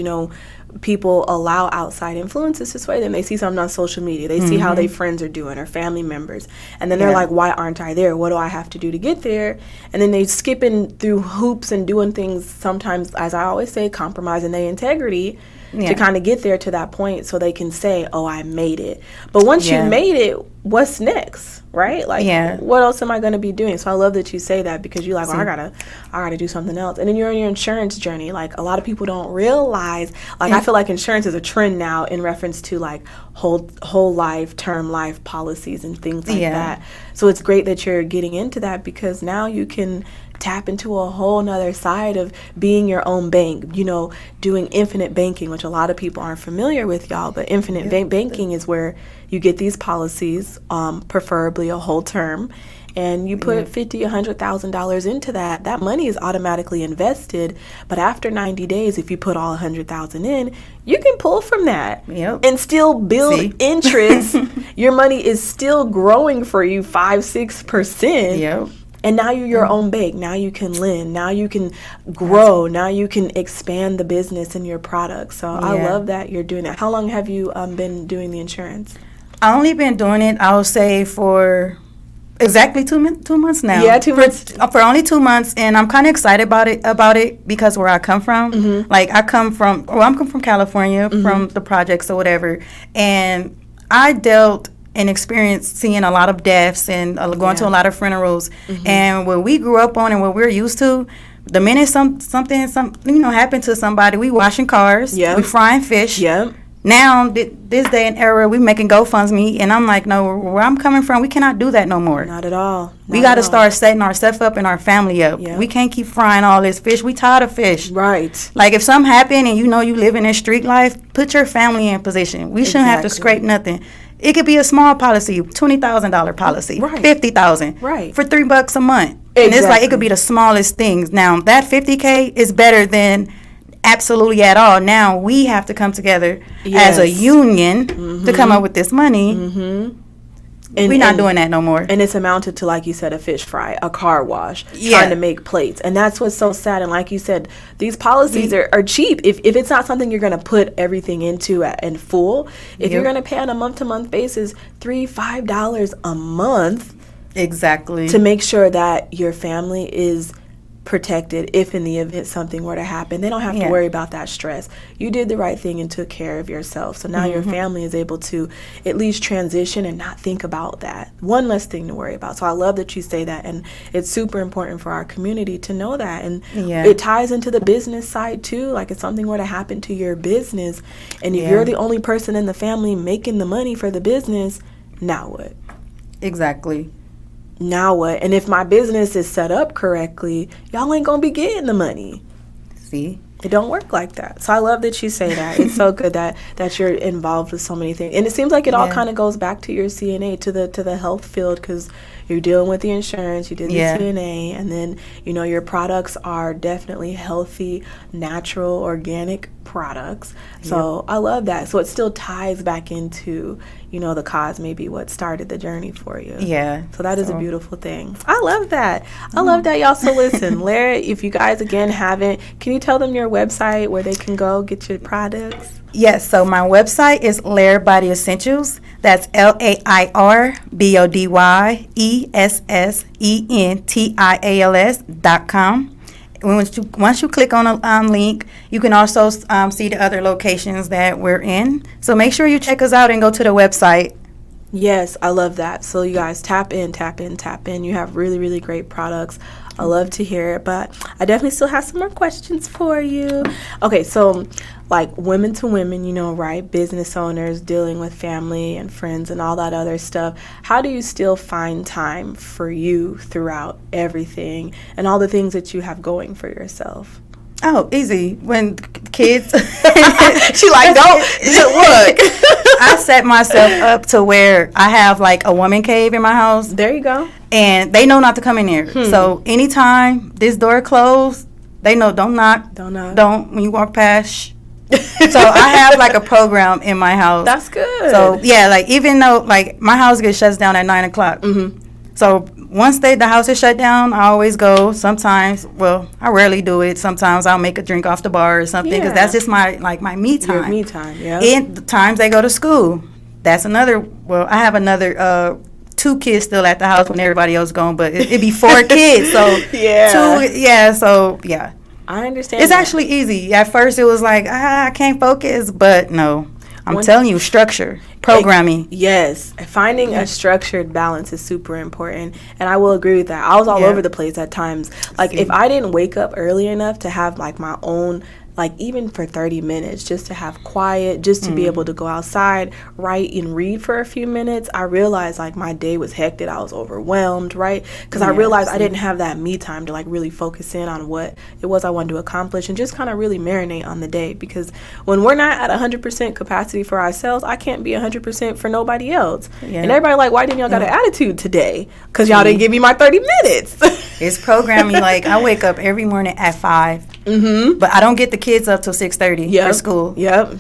people allow outside influences to sway them. They see something on social media. They see how their friends are doing, or family members. And then they're like, why aren't I there? What do I have to do to get there? And then they skipping through hoops and doing things, sometimes, as I always say, compromising their integrity to kind of get there to that point, so they can say, oh, I made it. But once you made it, what's next, right? Like, what else am I going to be doing? So I love that you say that, because you're like, well, I gotta do something else. And then you're on your insurance journey. Like, a lot of people don't realize, like, I feel like insurance is a trend now in reference to like whole life, term life policies and things like that. So it's great that you're getting into that, because now you can tap into a whole nother side of being your own bank, doing infinite banking, which a lot of people aren't familiar with, y'all. But infinite banking is where you get these policies, preferably a whole term, and you put $50,000, $100,000 into that. That money is automatically invested, but after 90 days, if you put all $100,000 in, you can pull from that and still build interest. Your money is still growing for you 5-6%. And now you're your own bake. Now you can lend. Now you can grow. Now you can expand the business and your products. So I love that you're doing that. How long have you been doing the insurance? I only been doing it, I would say, for exactly 2 months now. Yeah, 2 months. For only 2 months, and I'm kind of excited about it because where I come from, like I'm come from California, from the projects or whatever, and I dealt and experienced seeing a lot of deaths and going to a lot of funerals, and what we grew up on and what we're used to. The minute something happened to somebody, we washing cars, we frying fish. Now, this day and era, we making GoFundMe, and I'm like, no, where I'm coming from, we cannot do that no more. Not at all. We got to start setting ourselves up and our family up. We can't keep frying all this fish. We tired of fish. Right. Like, if something happened and you know you live in this street life, put your family in position. We shouldn't have to scrape nothing. It could be a small policy, $20,000 policy, $50,000, for $3 a month. And it's like, it could be the smallest things. Now, that $50K is better than absolutely at all. Now we have to come together as a union to come up with this money. And we're not doing that no more. And it's amounted to, like you said, a fish fry, a car wash, trying to make plates. And that's what's so sad. And like you said, these policies are cheap. If it's not something you're going to put everything into in full, if you're going to pay on a month-to-month basis, $3-5 a month. Exactly. To make sure that your family is protected if in the event something were to happen. They don't have to worry about that stress. You did the right thing and took care of yourself. So now your family is able to at least transition and not think about that. One less thing to worry about. So I love that you say that, and it's super important for our community to know that. And it ties into the business side too. Like, if something were to happen to your business, and if you're the only person in the family making the money for the business, now what? Exactly. Now what? And if my business is set up correctly, y'all ain't gonna be getting the money. See? It don't work like that. So I love that you say that. It's so good that you're involved with so many things. And it seems like it all kind of goes back to your CNA, to the health field, because you're dealing with the insurance, you did the CNA, and then, your products are definitely healthy, natural, organic products. So I love that. So it still ties back into, the cause, maybe what started the journey for you. Yeah. So that is a beautiful thing. I love that. I love that, y'all. So listen, Lara, if you guys, again, haven't, can you tell them your website where they can go get your products? Yes, so my website is Lair Body Essentials. That's LAIRBODYESSENTIALS.com. Once you click on a link, you can also see the other locations that we're in. So make sure you check us out and go to the website. Yes, I love that. So you guys tap in. You have really, really great products. I love to hear it, but I definitely still have some more questions for you. Okay, so like women to women, right? Business owners dealing with family and friends and all that other stuff. How do you still find time for you throughout everything and all the things that you have going for yourself? Oh, easy. When kids, she like, don't look. I set myself up to where I have like a woman cave in my house. There you go. And they know not to come in there. So anytime this door closed, they know don't knock. Don't when you walk past. Shh. So I have like a program in my house. That's good. So yeah, like even though like my house gets shut down at 9:00. So once the house is shut down, I always go. Sometimes, well, I rarely do it. Sometimes I'll make a drink off the bar or something because that's just my me time. Your me time, yeah. And the times they go to school, that's another. Well, I have another 2 kids still at the house when everybody else gone, but it'd be 4 kids. So yeah. I understand. It's actually easy. At first, it was like I can't focus, but no. I'm telling you, structure, programming. Yes. Finding a structured balance is super important. And I will agree with that. I was all over the place at times. Like, if I didn't wake up early enough to have, like, my own, like, even for 30 minutes, just to have quiet, just to be able to go outside, write and read for a few minutes, I realized, like, my day was hectic. I was overwhelmed, right? Because I realized I didn't have that me time to, like, really focus in on what it was I wanted to accomplish and just kind of really marinate on the day. Because when we're not at 100% capacity for ourselves, I can't be 100% for nobody else. And everybody like, why didn't y'all got an attitude today? Because y'all didn't give me my 30 minutes. It's programming. Like, I wake up every morning at 5. But I don't get the kids up till 6:30 for school.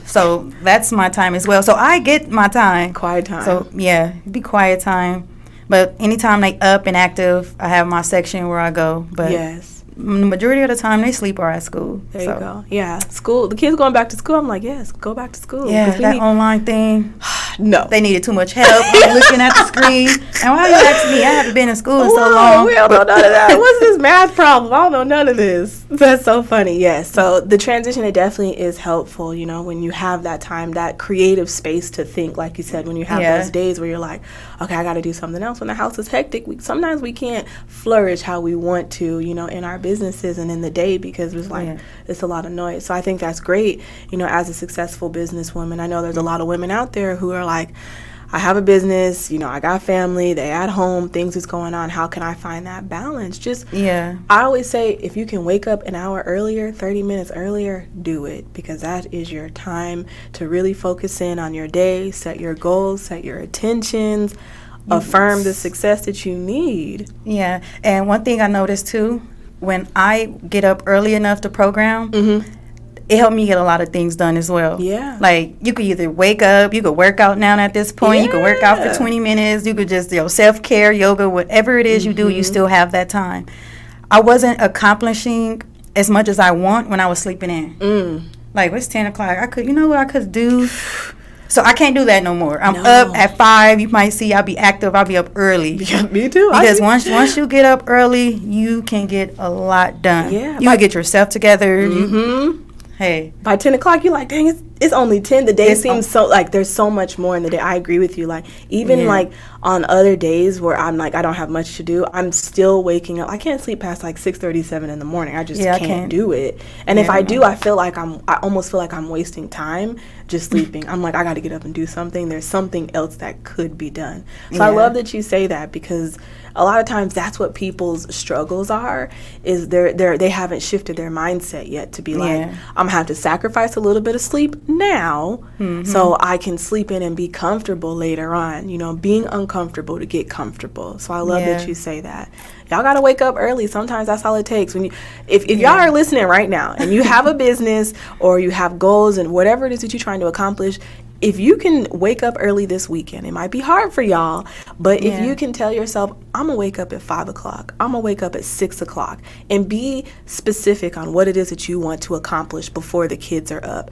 So that's my time as well. So I get my time. Quiet time. So yeah, it'd be quiet time. But anytime they up and active, I have my section where I go. But yes. The majority of the time they sleep or at school. There you go. Yeah, school. The kids going back to school. I'm like, yes, go back to school. Yeah, that online thing. No, they needed too much help. I'm looking at the screen. And why you asking me? I haven't been in school in so long. We don't know none of that. What's this math problem? I don't know none of this. That's so funny. Yes. So the transition, it definitely is helpful. You know, when you have that time, that creative space to think, like you said, when you have those days where you're like, okay, I got to do something else. When the house is hectic, sometimes we can't flourish how we want to, you know, in our businesses and in the day, because it's like it's a lot of noise. So I think that's great, you know, as a successful businesswoman. I know there's a lot of women out there who are like, I have a business, you know, I got family, they at home, things is going on. How can I find that balance? I always say, if you can wake up an hour earlier, 30 minutes earlier, do it, because that is your time to really focus in on your day, set your goals, set your intentions, affirm the success that you need. Yeah. And one thing I noticed too, when I get up early enough to program, it helped me get a lot of things done as well. Yeah. Like, you could either wake up, you could work out now at this point, you could work out for 20 minutes, you could just, you know, self-care, yoga, whatever it is you do, you still have that time. I wasn't accomplishing as much as I want when I was sleeping in. Like, it's 10 o'clock. I could, you know what I could do? So I can't do that no more. I'm up at 5. You might see I'll be active. I'll be up early. Yeah, me too. Because once you get up early, you can get a lot done. Yeah. You can get yourself together. Hey. By 10 o'clock, you're like, dang, it's only 10. The day seems so, like, there's so much more in the day. I agree with you. Like, even, like, on other days where I'm, like, I don't have much to do, I'm still waking up. I can't sleep past, like, 6:37 in the morning. I just can't do it. And if I do, I almost feel like I'm wasting time just sleeping. I'm like, I got to get up and do something. There's something else that could be done. So I love that you say that, because a lot of times that's what people's struggles are, is they haven't shifted their mindset yet to be like, I'm gonna have to sacrifice a little bit of sleep now so I can sleep in and be comfortable later on, you know, being uncomfortable to get comfortable. So I love that you say that. Y'all gotta wake up early. Sometimes that's all it takes. When if y'all are listening right now and you have a business or you have goals and whatever it is that you're trying to accomplish, if you can wake up early this weekend, it might be hard for y'all, but if you can tell yourself, I'm going to wake up at 5 o'clock, I'm going to wake up at 6 o'clock, and be specific on what it is that you want to accomplish before the kids are up.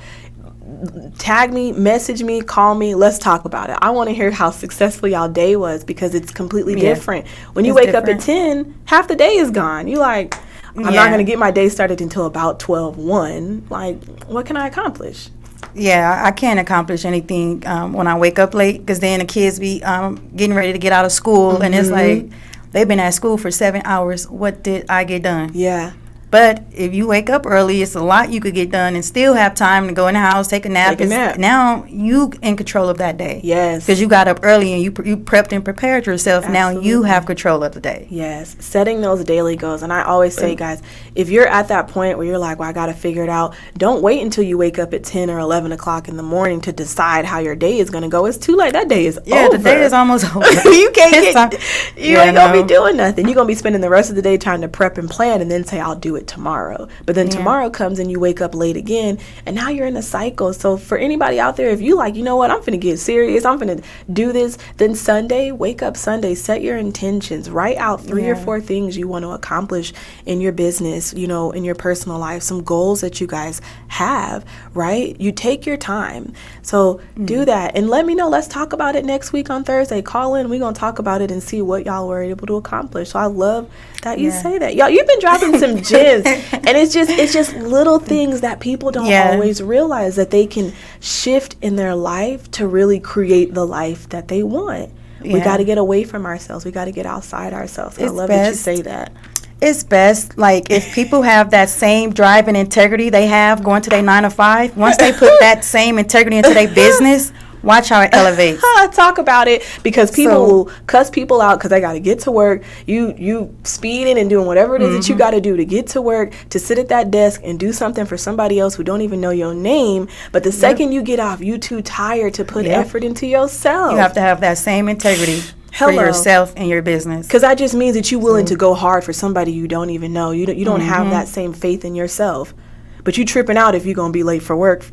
Tag me, message me, call me, let's talk about it. I want to hear how successful y'all day was, because it's completely different. When you wake up at 10, half the day is gone. You like, I'm not going to get my day started until about 12:01. Like, what can I accomplish? Yeah, I can't accomplish anything when I wake up late, because then the kids be getting ready to get out of school, and it's like, they've been at school for 7 hours. What did I get done? Yeah. But if you wake up early, it's a lot you could get done and still have time to go in the house, take a nap. Now you in control of that day. Yes. Because you got up early and you prepped and prepared yourself. Absolutely. Now you have control of the day. Yes. Setting those daily goals. And I always say, guys, if you're at that point where you're like, well, I got to figure it out, don't wait until you wake up at 10 or 11 o'clock in the morning to decide how your day is going to go. It's too late. That day is over. Yeah, the day is almost over. You can't you ain't going to be doing nothing. You're going to be spending the rest of the day trying to prep and plan and then say, I'll do it tomorrow. But then tomorrow comes and you wake up late again, and now you're in a cycle. So for anybody out there, if you like, you know what, I'm finna get serious, I'm finna do this, then Sunday, wake up Sunday, set your intentions, write out 3 or 4 things you want to accomplish in your business, you know, in your personal life, some goals that you guys have, right? You take your time. So do that and let me know. Let's talk about it next week on Thursday. Call in, we're gonna talk about it and see what y'all were able to accomplish. So I love that you say that. Y'all, you've been dropping some gems. And it's just little things that people don't always realize, that they can shift in their life to really create the life that they want. We got to get away from ourselves. We got to get outside ourselves. I love that you say that. It's best, like, if people have that same drive and integrity they have going to their 9 to 5, once they put that same integrity into their business, watch how it elevates. Talk about it, because people will cuss people out because they got to get to work. You speeding and doing whatever it is that you got to do to get to work, to sit at that desk and do something for somebody else who don't even know your name. But the second you get off, you too tired to put effort into yourself. You have to have that same integrity. For yourself and your business, because that just means that you're willing to go hard for somebody you don't even know. You don't have that same faith in yourself, but you tripping out if you're gonna be late for work,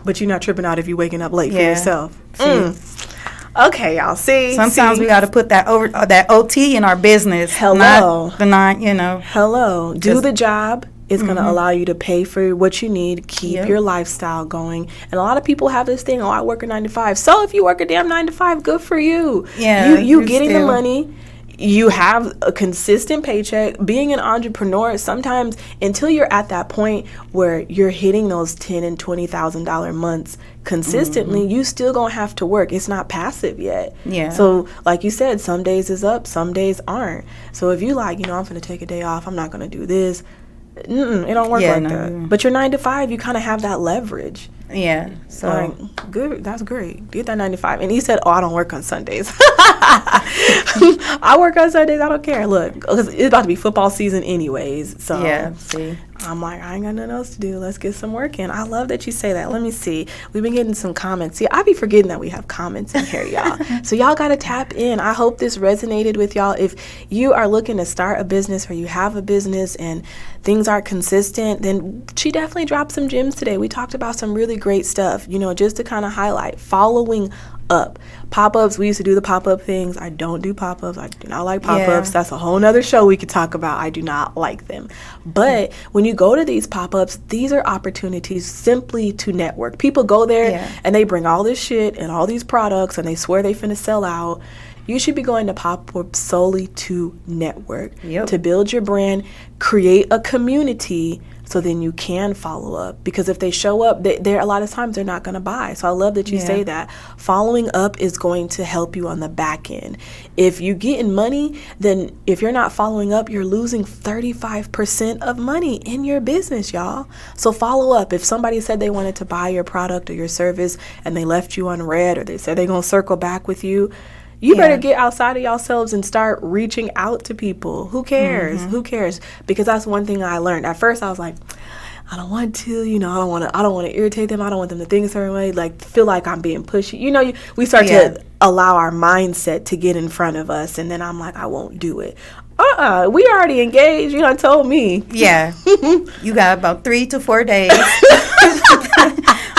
but you're not tripping out if you're waking up late for yourself. Okay, y'all. Sometimes we got to put that that OT in our business. Hello. Not the non, Hello. Do the job. It's going to allow you to pay for what you need, keep your lifestyle going. And a lot of people have this thing, I work a 9 to 5. So if you work a damn 9 to 5, good for you. Yeah. You getting the money. You have a consistent paycheck. Being an entrepreneur, sometimes until you're at that point where you're hitting those $10,000 and $20,000 months consistently, you still gonna have to work. It's not passive yet. Yeah. So like you said, some days is up, some days aren't. So if you like, I'm gonna take a day off, I'm not gonna do this. It don't work like that. But your 9 to 5, you kind of have that leverage. Yeah. So good. That's great. Get that 9 to 5. And he said, I don't work on Sundays. I work on Sundays. I don't care. Look, because it's about to be football season anyways. So yeah. See. I'm like, I ain't got nothing else to do. Let's get some work in. I love that you say that. Let me see. We've been getting some comments. See, I be forgetting that we have comments in here, y'all. So y'all got to tap in. I hope this resonated with y'all. If you are looking to start a business or you have a business and things aren't consistent, then she definitely dropped some gems today. We talked about some really great stuff, just to kind of highlight following up. Pop-ups, we used to do the pop-up things. I don't do pop-ups. I do not like pop-ups. That's a whole nother show we could talk about. I do not like them. But when you go to these pop-ups, these are opportunities simply to network. People go there and they bring all this shit and all these products and they swear they finna sell out. You should be going to pop-ups solely to network, to build your brand, create a community, so then you can follow up. Because if they show up, there a lot of times they're not going to buy. So I love that you say that. Following up is going to help you on the back end. If you getting money, then if you're not following up, you're losing 35% of money in your business, y'all. So follow up. If somebody said they wanted to buy your product or your service and they left you on red, or they said they're going to circle back with you, you better get outside of yourselves and start reaching out to people. Who cares? Who cares? Because that's one thing I learned. At first I was like, I don't want to, I don't want to irritate them. I don't want them to think a certain way, like feel like I'm being pushy. We start to allow our mindset to get in front of us, and then I'm like, I won't do it. We already engaged. You done told me. Yeah. You got about 3 to 4 days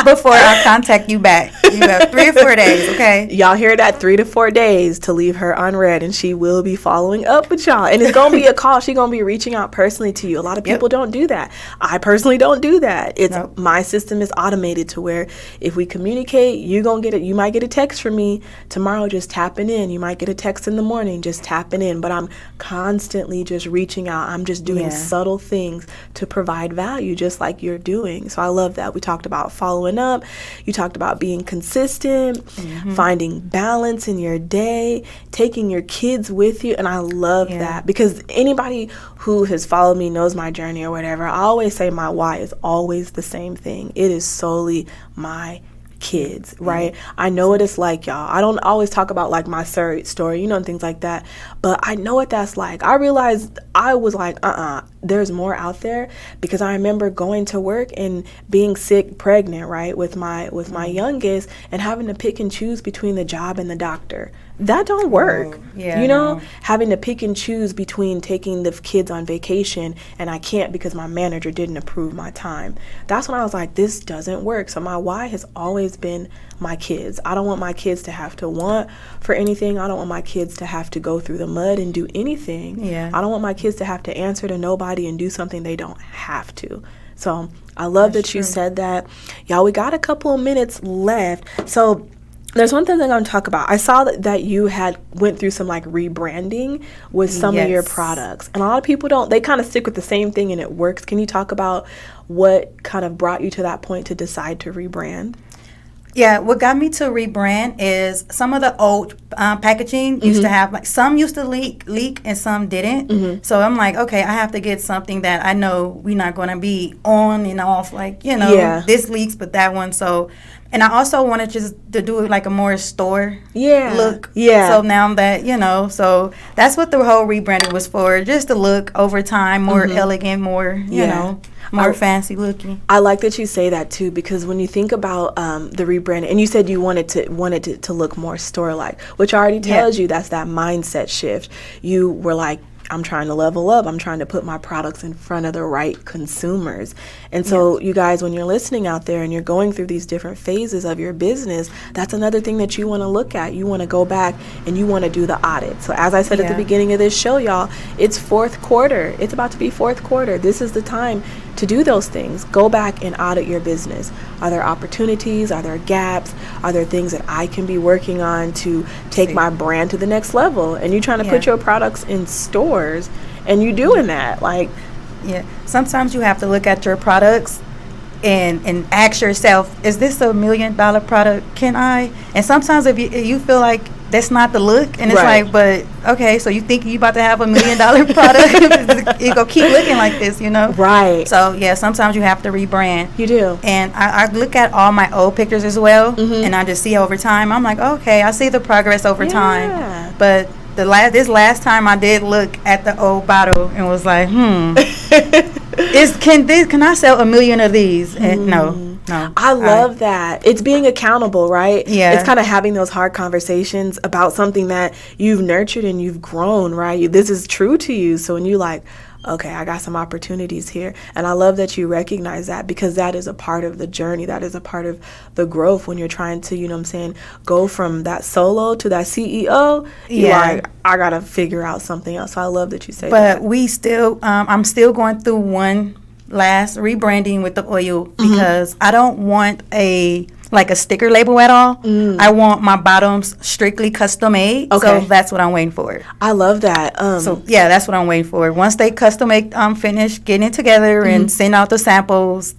before I contact you back. You have 3 or 4 days, okay? Y'all hear that? 3 to 4 days to leave her on red, and she will be following up with y'all. And it's going to be a call. She's going to be reaching out personally to you. A lot of people don't do that. I personally don't do that. My system is automated to where if we communicate, you're going to get it. You might get a text from me tomorrow just tapping in. You might get a text in the morning just tapping in. But I'm constantly just reaching out. I'm just doing subtle things to provide value, just like you're doing. So I love that. We talked about following up. You talked about being consistent, finding balance in your day, taking your kids with you. And I love that, because anybody who has followed me knows my journey or whatever. I always say my why is always the same thing. It is solely my kids, right? I know what it's like, y'all. I don't always talk about like my story, and things like that, but I know what that's like. I realized I was like, there's more out there, because I remember going to work and being sick, pregnant, right, with my youngest, and having to pick and choose between the job and the doctor. That don't work. Having to pick and choose between taking the kids on vacation, and I can't because my manager didn't approve my time. That's when I was like, this doesn't work. So my why has always been my kids. I don't want my kids to have to want for anything. I don't want my kids to have to go through the mud and do anything. I don't want my kids to have to answer to nobody and do something they don't have to. So I love that you said that. Y'all, we got a couple of minutes left. So there's one thing I'm going to talk about. I saw that you had went through some like rebranding with some of your products. And a lot of people they kind of stick with the same thing and it works. Can you talk about what kind of brought you to that point to decide to rebrand? Yeah, what got me to rebrand is some of the old packaging used to have, like, some used to leak and some didn't. So I'm like, okay, I have to get something that I know we're not going to be on and off, like, this leaks, but that one. So, and I also wanted just to do it like a more store look. So now that, so that's what the whole rebranding was for, just to look over time, more elegant, more, more fancy looking. I like that you say that too, because when you think about the rebrand, and you said you wanted to look more store-like, which already tells you that's that mindset shift. You were like, I'm trying to level up. I'm trying to put my products in front of the right consumers. And so you guys, when you're listening out there and you're going through these different phases of your business, that's another thing that you want to look at. You want to go back and you want to do the audit. So as I said at the beginning of this show, y'all, it's fourth quarter. It's about to be fourth quarter. This is the time to do those things. Go back and audit your business. Are there opportunities? Are there gaps? Are there things that I can be working on to take my brand to the next level? And you're trying to put your products in stores, and you doing that. Like, sometimes you have to look at your products and ask yourself, is this $1 million product? Can I? And sometimes if you feel like that's not the look, and it's like, but okay, so you think you about to have $1 million product? It go keep looking like this, you know? Right. So sometimes you have to rebrand. You do. And I look at all my old pictures as well, and I just see over time. I'm like, okay, I see the progress over time. But this last time I did look at the old bottle and was like, can I sell 1 million of these? And no. I love that. It's being accountable, right? Yeah. It's kind of having those hard conversations about something that you've nurtured and you've grown, right? This is true to you. So when you like, okay, I got some opportunities here. And I love that you recognize that, because that is a part of the journey. That is a part of the growth when you're trying to, you know what I'm saying, go from that solo to that CEO. You're like, I got to figure out something else. So I love that you say that. But we still, I'm still going through one last rebranding with the oil, because I don't want a sticker label at all. I want my bottoms strictly custom made. So that's what I'm waiting for. I love that. That's what I'm waiting for. Once they custom make, finish getting it together and send out the samples.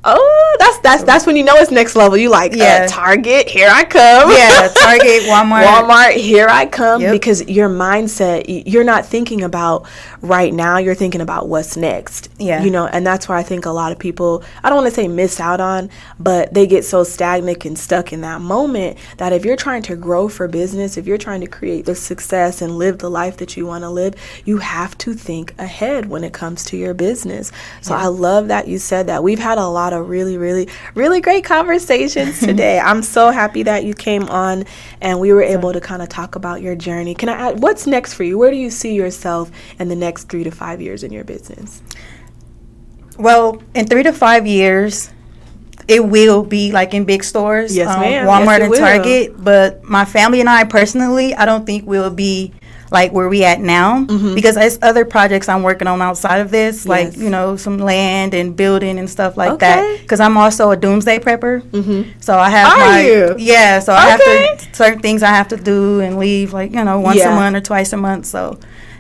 Oh, that's when you know it's next level. You like, Target, here I come. Target, Walmart, here I come. Because your mindset, you're not thinking about right now, you're thinking about what's next. You know, and that's where I think a lot of people, I don't want to say miss out on, but they get so stagnant and stuck in that moment that if you're trying to grow for business, if you're trying to create the success and live the life that you want to live, you have to think ahead when it comes to your business. So I love that you said that. We've had a lot of really, really, really great conversations today. I'm so happy that you came on and we were able to kind of talk about your journey. Can I add, what's next for you? Where do you see yourself in the next 3 to 5 years in your business? Well, in 3 to 5 years, it will be like in big stores, Walmart and Target. But my family and I personally, I don't think we'll be like where we at now, because there's other projects I'm working on outside of this, like, you know, some land and building and stuff like that. Because I'm also a doomsday prepper. So I have I have to, certain things I have to do and leave, like, you know, once a month or twice a month. So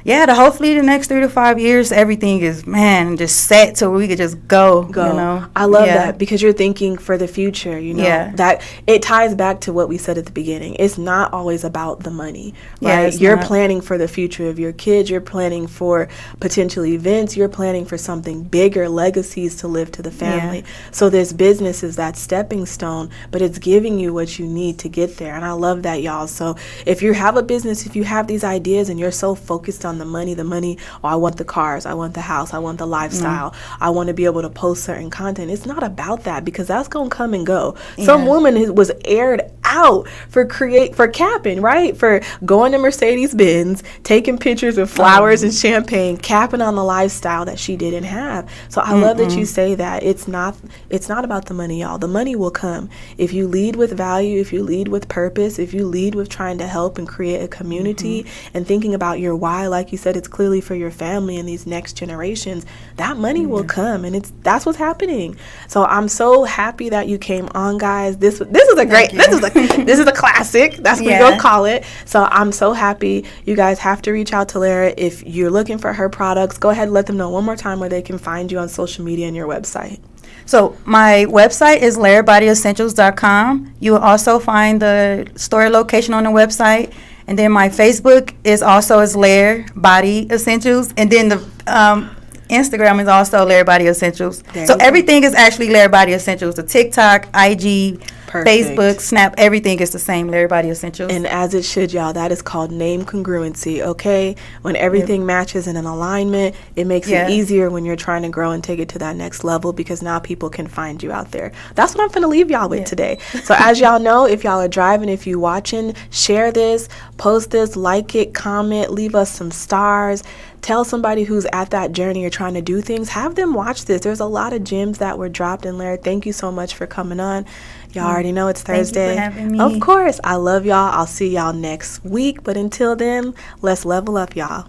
hopefully the next 3 to 5 years, everything is, just set so we could just go. You know? I love that, because you're thinking for the future, you know, that it ties back to what we said at the beginning. It's not always about the money, right? You're planning for the future of your kids. You're planning for potential events. You're planning for something bigger, legacies to live to the family. So this business is that stepping stone, but it's giving you what you need to get there. And I love that, y'all. So if you have a business, if you have these ideas and you're so focused on the money, I want the cars, I want the house, I want the lifestyle, I want to be able to post certain content. It's not about that, because that's going to come and go. Some woman was aired out for capping, right? For going to Mercedes-Benz, taking pictures of flowers and champagne, capping on the lifestyle that she didn't have. So I love that you say that. It's not about the money, y'all. The money will come. If you lead with value, if you lead with purpose, if you lead with trying to help and create a community and thinking about your why, like you said, it's clearly for your family and these next generations, that money will come, and that's what's happening. So I'm so happy that you came on, guys. This is a great, this is a classic. That's what we're gonna call it. So I'm so happy. You guys have to reach out to Lara if you're looking for her products. Go ahead and let them know one more time where they can find you on social media and your website. So my website is LaraBodyEssentials.com. You will also find the store location on the website. And then my Facebook is also as Lair Body Essentials. And then the Instagram is also Lair Body Essentials. So everything is actually Lair Body Essentials. The TikTok, IG, Facebook, Snap, everything is the same, Lair Body Essentials. And as it should, y'all, that is called name congruency, okay? When everything matches in an alignment, it makes it easier when you're trying to grow and take it to that next level, because now people can find you out there. That's what I'm going to leave y'all with today. So as y'all know, if y'all are driving, if you watching, share this, post this, like it, comment, leave us some stars. tell somebody who's at that journey or trying to do things, have them watch this. There's a lot of gems that were dropped in there. Thank you so much for coming on. Y'all already know it's Thursday. Thank you for having me. Of course. I love y'all. I'll see y'all next week. But until then, let's level up, y'all.